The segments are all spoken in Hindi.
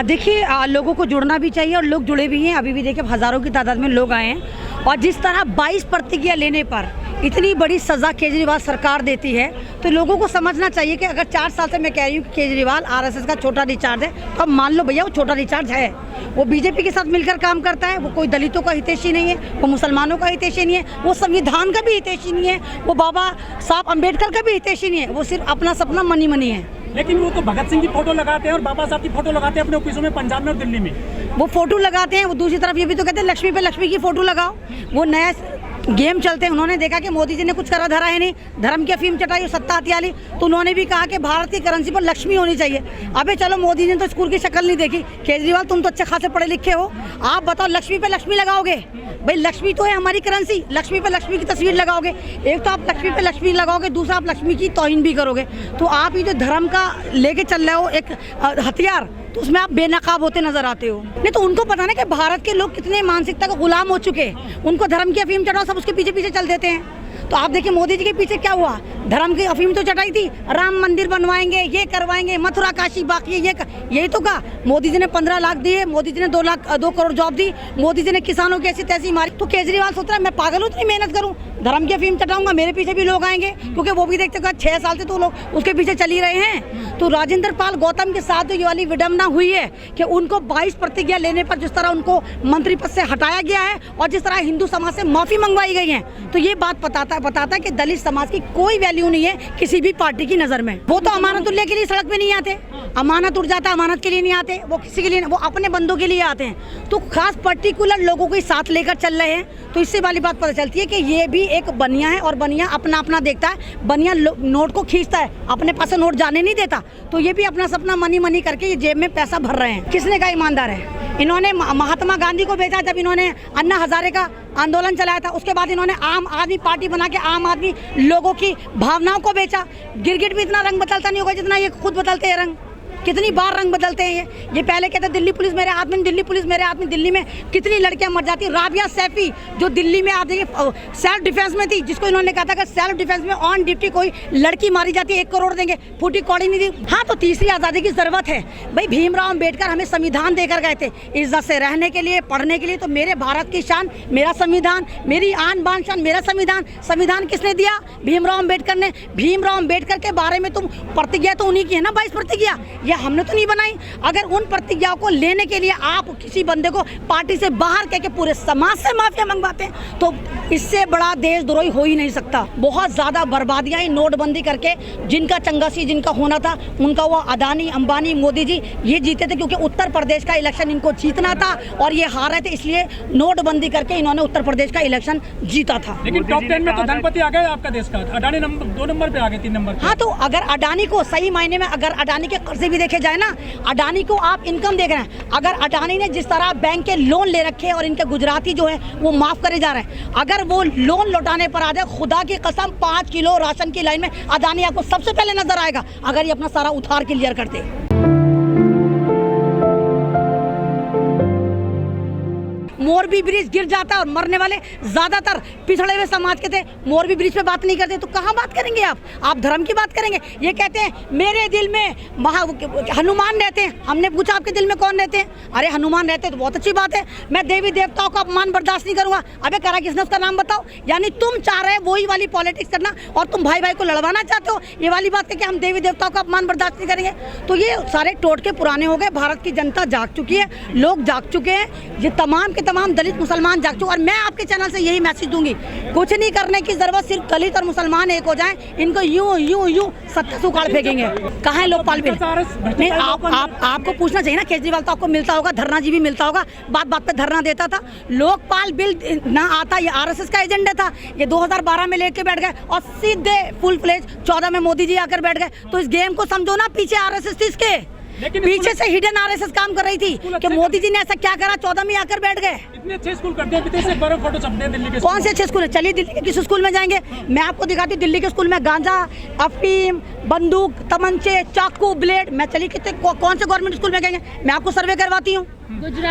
देखिए, लोगों को जुड़ना भी चाहिए और लोग जुड़े भी हैं। अभी भी देखिए हज़ारों की तादाद में लोग आए हैं और जिस तरह 22 प्रतिज्ञा लेने पर इतनी बड़ी सज़ा केजरीवाल सरकार देती है तो लोगों को समझना चाहिए कि अगर 4 साल से मैं कह रही हूँ कि केजरीवाल आरएसएस का छोटा रिचार्ज है तो अब मान लो भैया वो छोटा रिचार्ज है। वो बीजेपी के साथ मिलकर काम करता है, वो कोई दलितों का हितैषी नहीं है, वो मुसलमानों का हितैषी नहीं है, वो संविधान का भी हितैषी नहीं है, वो बाबा साहब अम्बेडकर का भी हितैषी नहीं है, वो सिर्फ अपना सपना मनी मनी है। लेकिन वो तो भगत सिंह की फोटो लगाते हैं और बाबा साहब की फोटो लगाते हैं अपने ऑफिसों में, पंजाब में और दिल्ली में। वो फोटो लगाते हैं, वो दूसरी तरफ ये भी तो कहते हैं लक्ष्मी पे लक्ष्मी की फोटो लगाओ। वो नया गेम चलते हैं। उन्होंने देखा कि मोदी जी ने कुछ करा धरा है नहीं, धर्म की अफीम चटाई, सत्ता हथियाली, तो उन्होंने भी कहा कि भारत की करेंसी पर लक्ष्मी होनी चाहिए। अबे चलो, मोदी जी ने तो स्कूल की शक्ल नहीं देखी, केजरीवाल तुम तो अच्छे खासे पढ़े लिखे हो, आप बताओ लक्ष्मी पे लक्ष्मी लगाओगे? भाई लक्ष्मी तो है हमारी करेंसी, लक्ष्मी पे लक्ष्मी की तस्वीर लगाओगे। एक तो आप लक्ष्मी पे लक्ष्मी लगाओगे, दूसरा आप लक्ष्मी की तौहीन भी करोगे। तो आप ये जो धर्म का लेके चल रहे हो एक हथियार, तो उसमें आप बेनकाब होते नजर आते हो। नहीं तो उनको पता ना कि भारत के लोग कितने मानसिकता का गुलाम हो चुके हैं। उनको धर्म की अफीम चढ़ाओ, सब उसके पीछे पीछे चल देते हैं। तो आप देखिए मोदी जी के पीछे क्या हुआ, धर्म की अफीम तो चटाई थी, राम मंदिर बनवाएंगे, ये करवाएंगे, मथुरा काशी बाकी यही तो कहा। मोदी जी ने 15 लाख दिए, मोदी जी ने 2 करोड़ जॉब दी, मोदी जी ने किसानों की ऐसी तैसी मारी। तो केजरीवाल सोच रहा है मैं पागल हूँ इतनी मेहनत करूँ, धर्म की अफीम चटाऊंगा, मेरे पीछे भी लोग आएंगे, क्योंकि वो भी देखते 6 साल से तो लोग उसके पीछे चल ही रहे हैं। तो राजेंद्र पाल गौतम के साथ जो ये वाली विडम्बना हुई है कि उनको 22 प्रतिज्ञा लेने पर जिस तरह उनको मंत्री पद से हटाया गया है और जिस तरह हिंदू समाज से माफी मंगवाई गई है, तो ये बात बताता है कि दलित समाज की कोई वैल्यू नहीं है किसी भी पार्टी की नजर में। वो तो अमानत उल्ले के लिए सड़क पे नहीं आते, अमानत उठ जाता है, अमानत के लिए नहीं आते, वो किसी के लिए, वो अपने बंदों के लिए आते हैं। तो खास पर्टिकुलर लोगों को साथ लेकर चल रहे हैं। तो इससे वाली बात पता चलती है कि ये भी एक बनिया है और बनिया अपना अपना देखता है। बनिया नोट को खींचता है, अपने पास से नोट जाने नहीं देता। तो ये भी अपना सपना मनी मनी करके ये जेब में पैसा भर रहे हैं। किसने का ईमानदार है? इन्होंने महात्मा गांधी को भेजा जब इन्होंने अन्ना हजारे का आंदोलन चलाया था, उसके बाद इन्होंने आम आदमी पार्टी बना के आम आदमी लोगों की भावनाओं को बेचा। गिरगिट भी इतना रंग बदलता नहीं होगा जितना ये खुद बदलते हैं रंग। कितनी बार रंग बदलते हैं ये पहले कहते दिल्ली पुलिस मेरे हाथ में, दिल्ली पुलिस मेरे हाथ में। दिल्ली में कितनी लड़कियां मर जाती। राबिया सैफी जो दिल्ली में आप देखिए सेल्फ डिफेंस में थी, जिसको इन्होंने कहा था कि सेल्फ डिफेंस में ऑन ड्यूटी कोई लड़की मारी जाती है 1 करोड़ देंगे, फूटी कौड़ी नहीं दी। हाँ, तो तीसरी आज़ादी की जरूरत है भाई। भीमराव अम्बेडकर हमें संविधान देकर गए थे इज्जत से रहने के लिए, पढ़ने के लिए। तो मेरे भारत की शान मेरा संविधान, मेरी आन बान शान मेरा संविधान। संविधान किसने दिया? भीमराव अम्बेडकर ने। भीमराव अम्बेडकर के बारे में तुम प्रतिज्ञा तो उन्हीं की है ना, 22 प्रतिज्ञा, हमने तो नहीं बनाई। अगर उन प्रतिज्ञाओं को लेने के लिए आप किसी बंदे को पार्टी से बाहर कह के पूरे समाज से माफिया मंगवाते हैं, तो इससे बड़ा देशद्रोही हो ही नहीं सकता। बहुत ज्यादा बर्बादियां नोटबंदी करके जिनका चंगासी जिनका होना था, उनका वो अदानी अंबानी मोदी जी ये जीते थे, क्योंकि उत्तर प्रदेश का इलेक्शन इनको जीतना था और ये हार रहे थे, इसलिए नोटबंदी करके इन्होंने उत्तर प्रदेश का इलेक्शन जीता था। लेकिन टॉप 10 में तो धनपति आ गए आपका देश का, अडानी 2 नंबर पे आ गए, 3 नंबर। हाँ, तो अगर अडानी को सही मायने में, अगर अडानी के कर्जे भी देखे जाए ना, अडानी को आप इनकम देख रहे हैं। अगर अडानी ने जिस तरह बैंक के लोन ले रखे हैं और इनके गुजराती जो है वो माफ करे जा रहे हैं, अगर वो लोन लौटाने पर आ जाए, खुदा की कसम 5 किलो राशन की लाइन में अडानी आपको सबसे पहले नजर आएगा, अगर ये अपना सारा उधार क्लियर कर दे। मोरबी ब्रिज गिर जाता है और मरने वाले ज्यादातर पिछड़े हुए समाज के थे। मोरबी ब्रिज पे बात नहीं करते तो कहाँ बात करेंगे आप धर्म की बात करेंगे? ये कहते हैं मेरे दिल में हनुमान रहते हैं। हमने पूछा आपके दिल में कौन रहते हैं? अरे हनुमान रहते तो बहुत अच्छी बात है, मैं देवी देवताओं का अपमान बर्दाश्त नहीं करूंगा। अबे करा किसने, उसका नाम बताओ। यानी तुम चाह रहे हो वही वाली पॉलिटिक्स करना और तुम भाई भाई को लड़वाना चाहते हो। ये वाली बात है कि हम देवी देवताओं का अपमान बर्दाश्त नहीं करेंगे। तो ये सारे टोटके पुराने हो गए। भारत की जनता जाग चुकी है, लोग जाग चुके हैं, ये तमाम के तमाम दलित मुसलमान जाग चुके। और मैं आपके चैनल से यही मैसेज दूंगी, कुछ नहीं करने की जरूरत, सिर्फ दलित और मुसलमान एक हो जाएं, इनको यूं यूं यूं सत्ता से उखाड़ फेंकेंगे। कहाँ है लोकपाल बिल? नहीं, आपको पूछना चाहिए ना। केजरीवाल तो आपको मिलता होगा, धरना जी भी मिलता होगा, बात बात पे धरना देता था। लोकपाल बिल ना आता, ये आरएसएस का एजेंडा था। ये 2012 में लेके बैठ गए और सीधे फुल फ्लेज 14 में मोदी जी आकर बैठ गए। तो इस गेम को समझो ना, पीछे आरएसएस थी इसके, पीछे से हिडन आरएसएस काम कर रही थी कि मोदी जी ने ऐसा क्या करा, 14 में आकर बैठ गए। इतने अच्छे स्कूल करते हैं, से बड़े फोटो छपते हैं दिल्ली के। कौन से अच्छे स्कूल है? चलिए दिल्ली के किस स्कूल में जाएंगे, मैं आपको दिखाती हूँ। दिल्ली के स्कूल में गांजा, अफीम, बंदूक, तमंचे, चाकू, ब्लेड। मैं चलिए कितने कौन से गवर्नमेंट स्कूल में गएंगे, मैं आपको सर्वे करवाती हूँ।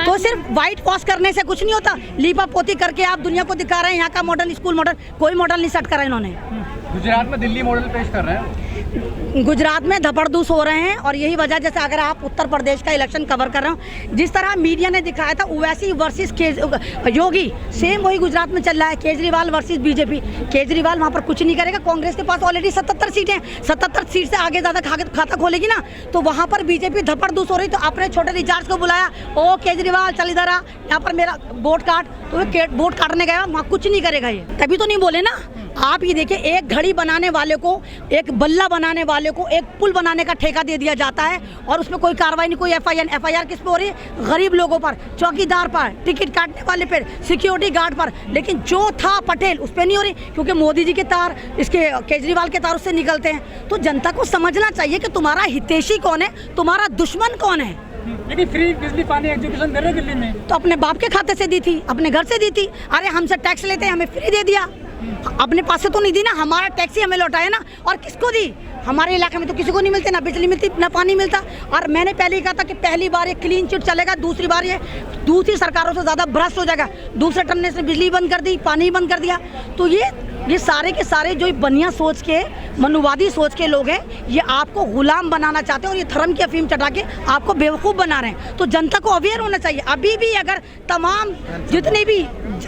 तो सिर्फ व्हाइट वॉश करने से कुछ नहीं होता, लीपा पोती करके आप दुनिया को दिखा रहे हैं यहाँ का मॉडल स्कूल मॉडल। कोई मॉडल नहीं सेट करा इन्होंने। गुजरात में दिल्ली मॉडल पेश कर रहे हैं। गुजरात में धपड़धूस हो रहे हैं और यही वजह, जैसे अगर आप उत्तर प्रदेश का इलेक्शन कवर कर रहे हो, जिस तरह मीडिया ने दिखाया था ओवैसी वर्सेस योगी, सेम वही गुजरात में चल रहा है, केजरीवाल वर्सेस बीजेपी। केजरीवाल वहाँ पर कुछ नहीं करेगा, कांग्रेस के पास ऑलरेडी 77 सीटें, 77 सीट से आगे ज़्यादा खाता खोलेगी ना, तो वहाँ पर बीजेपी धपड़धूस हो रही। तो अपने छोटे रिचार्ज को बुलाया, ओ केजरीवाल चल इधर आ, यहाँ पर मेरा वोट काट, तो वोट काटने गया, वहाँ कुछ नहीं करेगा ये, तभी तो नहीं बोले ना। आप ये देखिए, एक घड़ी बनाने वाले को, एक बल्ला बनाने वाले को एक पुल बनाने का ठेका दे दिया जाता है और उसमें कोई कार्रवाई नहीं, कोई एफआईआर किस पे हो रही है? गरीब लोगों पर, चौकीदार पर, टिकट काटने वाले पर, सिक्योरिटी गार्ड पर। लेकिन जो था पटेल उस पर नहीं हो रही, क्योंकि मोदी जी के तार, इसके केजरीवाल के तार उससे निकलते हैं। तो जनता को समझना चाहिए कि तुम्हारा हितैषी कौन है, तुम्हारा दुश्मन कौन है। लेकिन फ्री बिजली पानी एजुकेशन दे रहे दिल्ली में, तो अपने बाप के खाते से दी थी, अपने घर से दी थी। अरे हमसे टैक्स लेते हैं, हमें फ्री दे दिया, अपने पास से तो नहीं दी ना, हमारा टैक्स ही हमें लौटाया ना। और किसको दी? हमारे इलाके में तो किसी को नहीं मिलते, ना बिजली मिलती ना पानी मिलता। और मैंने पहले ही कहा था कि पहली बार ये क्लीन चिट चलेगा, दूसरी बार ये दूसरी सरकारों से ज़्यादा भ्रष्ट हो जाएगा। दूसरे टर्म ने इसने बिजली बंद कर दी, पानी बंद कर दिया। तो ये सारे के सारे जो बनिया सोच के, मनुवादी सोच के लोग हैं, ये आपको गुलाम बनाना चाहते हैं और ये धर्म की अफीम चटा के आपको बेवकूफ़ बना रहे हैं। तो जनता को अवेयर होना चाहिए। अभी भी अगर तमाम जितने भी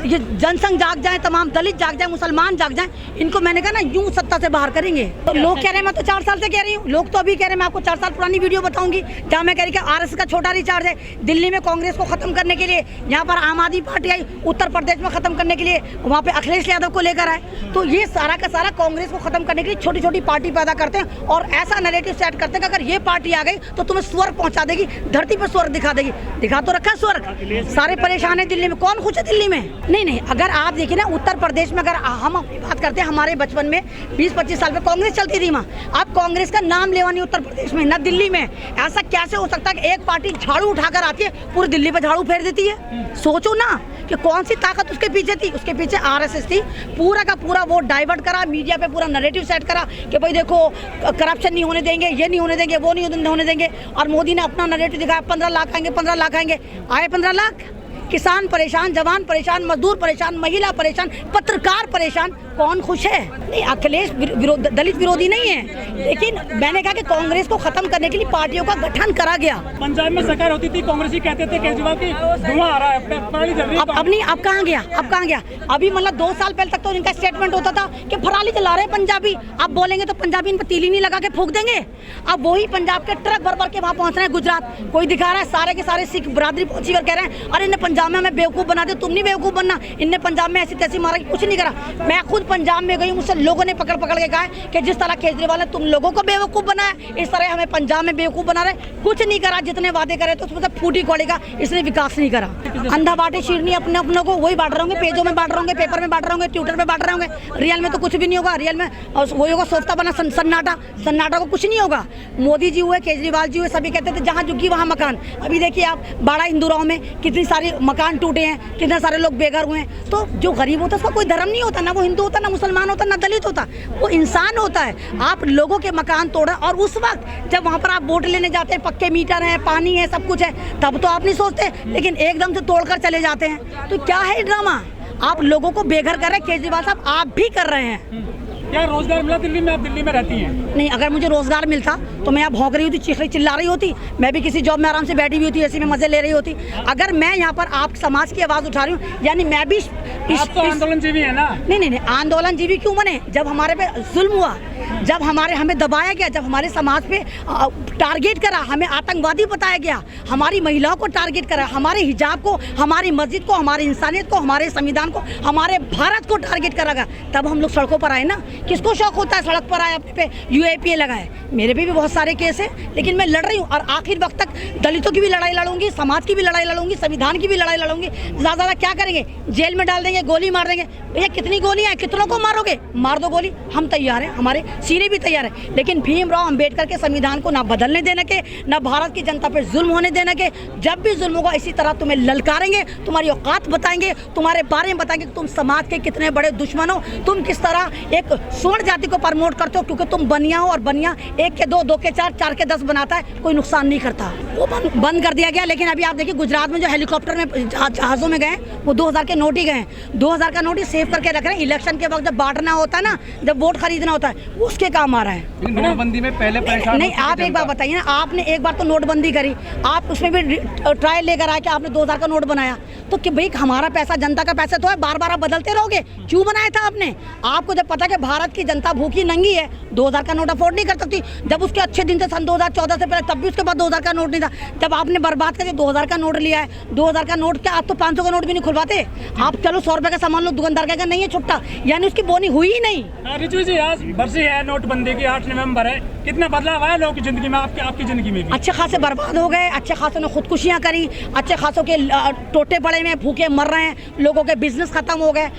ये जनसंघ जाग जाए, तमाम दलित जाग जाए, मुसलमान जाग जाए, इनको मैंने कहा ना यूं सत्ता से बाहर करेंगे। तो लोग कह रहे हैं, मैं तो 4 साल से कह रही हूँ, लोग तो अभी कह रहे हैं, मैं आपको 4 साल पुरानी वीडियो बताऊंगी जहाँ मैं कह रही कि आरएसएस का छोटा रिचार्ज है। दिल्ली में कांग्रेस को खत्म करने के लिए यहाँ पर आम आदमी पार्टी आई, उत्तर प्रदेश में खत्म करने के लिए वहाँ पे अखिलेश यादव को लेकर आए। तो ये सारा का सारा कांग्रेस को खत्म करने के लिए छोटी छोटी पार्टी पैदा करते हैं और ऐसा नैरेटिव सेट करते हैं कि अगर ये पार्टी आ गई तो तुम्हें स्वर्ग पहुंचा देगी, धरती पर स्वर्ग दिखा देगी। दिखा तो रखा स्वर्ग, सारे परेशान है दिल्ली में, कौन खुश है दिल्ली में? नहीं, अगर आप देखिए ना उत्तर प्रदेश में, अगर हम अपनी बात करते हैं, हमारे बचपन में 20-25 साल में कांग्रेस चलती थी माँ, अब कांग्रेस का नाम लेवा नहीं उत्तर प्रदेश में, ना दिल्ली में। ऐसा कैसे हो सकता है कि एक पार्टी झाड़ू उठाकर आती है, पूरी दिल्ली पर झाड़ू फेर देती है? सोचो ना कि कौन सी ताकत उसके पीछे थी। उसके पीछे आरएसएस थी, पूरा का पूरा वो डाइवर्ट करा, मीडिया पे पूरा नैरेटिव सेट करा कि भाई देखो करप्शन नहीं होने देंगे, ये नहीं होने देंगे, वो नहीं होने देंगे। और मोदी ने अपना नैरेटिव दिखाया, 15 लाख आएंगे, 15 लाख आएंगे। आए 15 लाख? किसान परेशान, जवान परेशान, मजदूर परेशान, महिला परेशान, पत्रकार परेशान, कौन खुश है? नहीं, अखिलेश दलित विरोधी नहीं है, लेकिन मैंने कहा कि कांग्रेस को खत्म करने के लिए पार्टियों का गठन करा गया। पंजाब में सरकार होती थी, कांग्रेसी कहते थे केजरीवाल की धुआं आ रहा है, पराली जल रही है। अब नहीं, अब कहाँ गया? अब कहाँ गया? अभी मतलब 2 साल पहले तक तो इनका स्टेटमेंट होता था कि पराली जला रहे पंजाबी। अब बोलेंगे तो पंजाबी इन पर तीली नहीं लगा के फूंक देंगे। अब वही पंजाब के ट्रक भर भर के वहाँ पहुँच रहे हैं गुजरात। कोई दिखा रहा है, सारे के सारे सिख बरादरी पहुंची और कह रहे हैं अरे इन्हें पंजाब में हमें बेवकूफ़ बना दे। तुम नहीं बेवकूफ़ बनना, इनने पंजाब में ऐसी तैसी मारा, कुछ नहीं करा। मैं खुद पंजाब में गई, मुझसे लोगों ने पकड़ के कहा कि जिस तरह केजरीवाल ने तुम लोगों को बेवकूफ़ बनाया, इस तरह हमें पंजाब में बेवकूफ़ बना रहे। कुछ नहीं करा, जितने वादे करे तो उसमें से फूटी कौड़ी का इसने विकास नहीं करा। अंधा बाटे शीरनी अपनों को वही बांट रहे होंगे, पेजों में बांट रहे होंगे, पेपर में बांट रहे होंगे, ट्विटर पे बांट रहे होंगे। रियल में तो कुछ भी नहीं होगा। रियल में वही होगा, सोचता बना सन्नाटा को कुछ नहीं होगा। मोदी जी हुए, केजरीवाल जी हुए, सभी कहते थे जहाँ झुकी वहाँ मकान। अभी देखिए आप बाड़ा इंदौराव में कितनी सारी मकान टूटे हैं, कितने सारे लोग बेघर हुए हैं। तो जो गरीब होता है उसका कोई धर्म नहीं होता, ना वो हिंदू होता, ना मुसलमान होता, ना दलित होता, वो इंसान होता है। आप लोगों के मकान तोड़ा और उस वक्त जब वहाँ पर आप वोट लेने जाते हैं, पक्के मीटर है, पानी है, सब कुछ है, तब तो आप नहीं सोचते, लेकिन एकदम से तोड़कर चले जाते हैं। तो क्या है ड्रामा? आप लोगों को बेघर कर रहे हैं केजरीवाल साहब, आप भी कर रहे हैं। क्या रोजगार मिला दिल्ली में? आप दिल्ली में रहती हैं? नहीं, अगर मुझे रोजगार मिलता तो मैं यहाँ भौंक रही होती, चीख रही चिल्ला रही होती, मैं भी किसी जॉब में आराम से बैठी हुई होती, ऐसी में मजे ले रही होती। अगर मैं यहाँ पर आप समाज की आवाज़ उठा रही हूँ, यानी मैं भी आप तो आंदोलनजीवी है ना? नहीं, आंदोलनजीवी क्यों बने? जब हमारे पे जुल्म हुआ, जब हमें दबाया गया, जब हमारे समाज पे टारगेट करा, हमें आतंकवादी बताया गया, हमारी महिलाओं को टारगेट करा, हमारे हिजाब को, हमारी मस्जिद को, हमारी इंसानियत को, हमारे संविधान को, हमारे भारत को टारगेट करा गया, तब हम लोग सड़कों पर आए ना। किसको शौक होता है सड़क पर आए, अपने पे यूएपीए लगाए? मेरे पे भी बहुत सारे केस है, लेकिन मैं लड़ रही हूँ और आखिर वक्त तक दलितों की भी लड़ाई लड़ूंगी, समाज की भी लड़ाई लड़ूंगी, संविधान की भी लड़ाई लड़ूंगी। ज़्यादा क्या करेंगे? जेल में डाल देंगे, गोली मार देंगे। भैया कितनी गोलियां हैं, कितनों को मारोगे? मार दो गोली, हम तैयार हैं, हमारे सीने भी तैयार है, लेकिन भीमराव अंबेडकर के संविधान को ना बदल बदलने देने के, न भारत की जनता पे जुल्म होने देने के। जब भी जुल्म होगा इसी तरह तुम्हें ललकारेंगे, तुम्हारी औकात बताएंगे, तुम्हारे बारे में बताएंगे कि तुम समाज के कितने बड़े दुश्मन हो, तुम किस तरह एक स्वर्ण जाति को प्रमोट करते हो, क्योंकि तुम बनिया हो और बनिया 1 के 2, 2 के 4, 4 के 10 बनाता है, कोई नुकसान नहीं करता। वो बंद कर दिया गया। लेकिन अभी आप देखिए गुजरात में जो हेलीकॉप्टर में जहाज़ों में गए वो 2000 के नोट ही गए, 2000 का नोट ही सेव करके रख रहे हैं। इलेक्शन के वक्त जब बांटना होता है ना, जब वोट खरीदना होता है, उसके काम आ रहा है। नोटबंदी में पहले परेशान नहीं, आप एक बात बताइए ना, आपने एक बार तो नोटबंदी करी, आप उसमें भी ट्रायल लेकर आए कि आपने 2000 का नोट बनाया, तो कि भाई हमारा पैसा जनता का पैसा तो है, बार बार आप बदलते रहोगे, क्यों बनाया था आपने? आपको जब पता कि भारत की जनता भूखी नंगी है, 2000 का नोट अफोर्ड नहीं कर सकती। जब उसके अच्छे दिन थे सन 2014 से पहले, तब भी उसके बाद 2000 का नोट नहीं था। जब आपने बर्बाद करके 2000 का नोट लिया है, 2000 का नोट क्या आप तो 500 का नोट भी नहीं खुलवाते। आप चलो 100 रुपए का सामान लो, दुकानदार कहेगा नहीं है छुट्टा, यानी उसकी बोनी हुई ही नहीं। रिजवी जी, आज बरसी है नोटबंदी की, 8 नवंबर है, कितना बदलाव आया लोगों की जिंदगी में, आपकी जिंदगी में भी? अच्छे खासे बर्बाद हो गए, अच्छे खासों ने खुदकुशियां करी, अच्छे खासों के टोटे पड़े में भूखे मर रहे हैं, लोगों के बिजनेस खत्म हो गए।